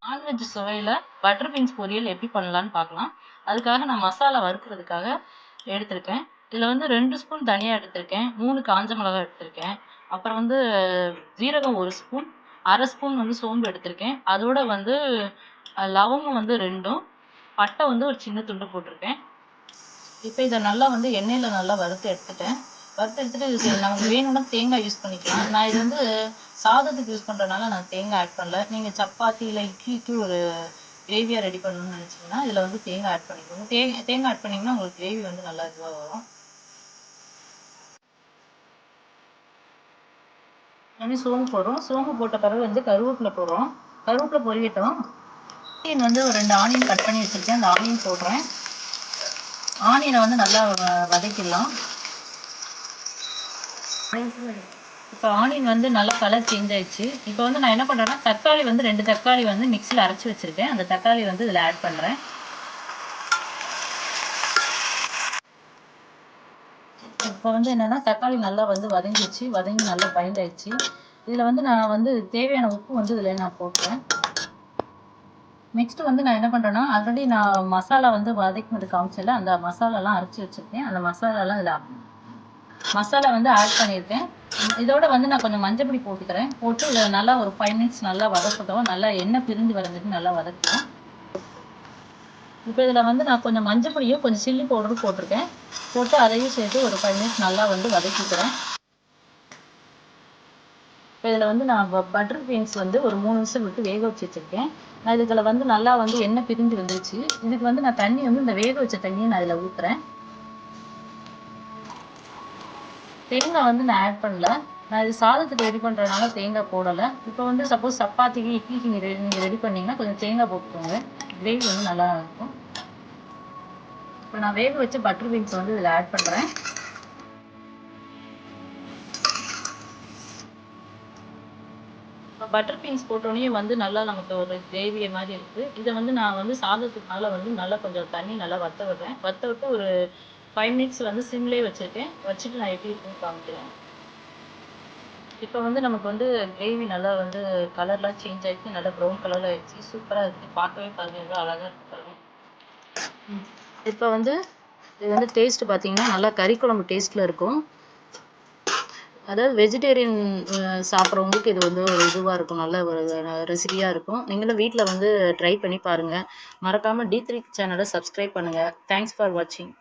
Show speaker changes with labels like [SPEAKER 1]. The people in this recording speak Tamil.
[SPEAKER 1] நான்வெஜ் சுவையில் பட்டர் பீன்ஸ் பொரியல் எப்படி பண்ணலான்னு பார்க்கலாம். அதுக்காக நான் மசாலா வறுக்கிறதுக்காக எடுத்திருக்கேன். இதில் வந்து 2 ஸ்பூன் தனியா எடுத்திருக்கேன், 3 காஞ்ச மிளகாய் எடுத்திருக்கேன், அப்புறம் வந்து ஜீரகம் 1 ஸ்பூன், அரை ஸ்பூன் வந்து சோம்பு எடுத்திருக்கேன். அதோட வந்து லவங்கம் வந்து 2ம், பட்டை வந்து ஒரு சின்ன துண்டு போட்டிருக்கேன். இப்போ இதை நல்லா வந்து எண்ணெயில் நல்லா வறுத்து எடுத்துட்டேன். வறுத்து எடுத்துட்டு இதுக்கு நமக்கு வேணும்னா தேங்காய் யூஸ் பண்ணிக்கலாம். நான் இது வந்து சாதத்துக்கு யூஸ் பண்ணுறதுனால நான் தேங்காய் ஆட் பண்ணல. நீங்கள் சப்பாத்தி இல்லை இட்லிக்கு ஒரு கிரேவியாக ரெடி பண்ணணும்னு நினச்சிங்கன்னா இதில் வந்து தேங்காய் ஆட் பண்ணிக்கோங்க. தேங்காய் ஆட் பண்ணிங்கன்னா உங்களுக்கு கிரேவி வந்து நல்லா இதுவாக வரும். சோம்பு போடுறோம். சோம்பு போட்ட பிறகு வந்து கருவேப்பிலை போடுறோம். கருவேப்பிலை பொரியட்டும். ஆனியன் வந்து ஒரு 2 ஆனியன் கட் பண்ணி வச்சுருக்கேன், அந்த ஆனியன் போடுறேன். ஆனியனை வந்து நல்லா வதக்கிடலாம். இப்போ ஆனியன் வந்து நல்லா கலர் சேஞ்ச் ஆயிடுச்சு. இப்போ வந்து நான் என்ன பண்ணுறேன்னா தக்காளி வந்து 2 தக்காளி வந்து மிக்சியில் அரைச்சி வச்சுருக்கேன், அந்த தக்காளி வந்து இதில் ஆட் பண்ணுறேன். இப்போ வந்து என்னென்னா தக்காளி நல்லா வந்து வதங்கி நல்லா பைண்ட் ஆயிடுச்சு. இதில் வந்து நான் வந்து தேவையான உப்பு வந்து இதில் நான் போட்டுறேன். நெக்ஸ்ட் வந்து நான் என்ன பண்ணுறேன்னா ஆல்ரெடி நான் மசாலா வந்து வதக்கினது காமிச்சல, அந்த மசாலாலாம் அரைச்சி வச்சுருக்கேன், அந்த மசாலாலாம் இதில் மசாலா வந்து ஆட் பண்ணியிருக்கேன். இதோட வந்து நான் கொஞ்சம் மஞ்சப்பொடி போட்டுக்கிறேன். போட்டு இதை நல்லா ஒரு 5 மினிட்ஸ் நல்லா வதக்கட்டும். நல்லா எண்ணெய் பிரிஞ்சு வரதுக்கு நல்லா வதக்குறேன். இப்போ இதில் வந்து நான் கொஞ்சம் மஞ்சப்பொடியும் கொஞ்சம் சில்லி பவுடரும் போட்டிருக்கேன். போட்டு அதையும் சேர்த்து ஒரு 5 மினிட்ஸ் நல்லா வந்து வதக்கிக்கிறேன். இப்போ இதில் வந்து நான் பட்டர் பீன்ஸ் வந்து ஒரு 3 நிமிஷம் விட்டு வேக வச்சு வச்சுருக்கேன். நான் இதில் வந்து நல்லா வந்து எண்ணெய் பிரிஞ்சு வந்துருச்சு. இதுக்கு வந்து நான் தண்ணி வந்து இந்த வேக வச்ச தண்ணியை நான் இதில் ஊற்றுறேன். தேங்காய் வந்து நான் ஆட் பண்ணல. நான் இது சாதத்துக்கு ரெடி பண்ணுறதுனால தேங்காய் போடலை. இப்போ வந்து சப்போஸ் சப்பாத்திக்கு இட்லிக்கு நீங்கள் ரெடி பண்ணிங்கன்னா கொஞ்சம் தேங்காய் போட்டுக்கோங்க, கிரேவி வந்து நல்லா இருக்கும். இப்போ நான் வேக வச்ச பட்டர் பீன்ஸ் வந்து இதில் ஆட் பண்ணுறேன். இப்போ பட்டர் பீன்ஸ் போட்டோடனே வந்து நல்லா நமக்கு ஒரு கிரேவி மாதிரி இருக்குது. இதை வந்து நான் வந்து சாதத்துக்குனால வந்து நல்லா கொஞ்சம் தண்ணி நல்லா வற்ற விடுறேன். வற்ற விட்டு ஒரு 5 மினிட்ஸ் வந்து சிம்லேயே வச்சுருக்கேன். வச்சுட்டு நான் எப்படி இருக்குன்னு காமிக்கிறேன். இப்போ வந்து நமக்கு வந்து கிரேவி நல்லா வந்து கலர்லாம் சேஞ்ச் ஆகிடுச்சு, நல்லா ப்ரௌன் கலரில் ஆகிடுச்சு, சூப்பராக இருக்குது. பார்க்கவே பாருங்க எவ்வளோ அழகாக இருக்குது பாருங்க. இப்போ வந்து இது வந்து டேஸ்ட்டு பார்த்தீங்கன்னா நல்லா கறி குழம்பு டேஸ்ட்டில் இருக்கும். அதாவது வெஜிடேரியன் சாப்பிட்றவங்களுக்கு இது வந்து ஒரு இதுவாக இருக்கும், நல்ல ஒரு ரெசிபியாக இருக்கும். நீங்களும் வீட்டில் வந்து ட்ரை பண்ணி பாருங்கள். மறக்காமல் D3 சேனலை சப்ஸ்கிரைப் பண்ணுங்கள். தேங்க்ஸ் ஃபார் வாட்சிங்.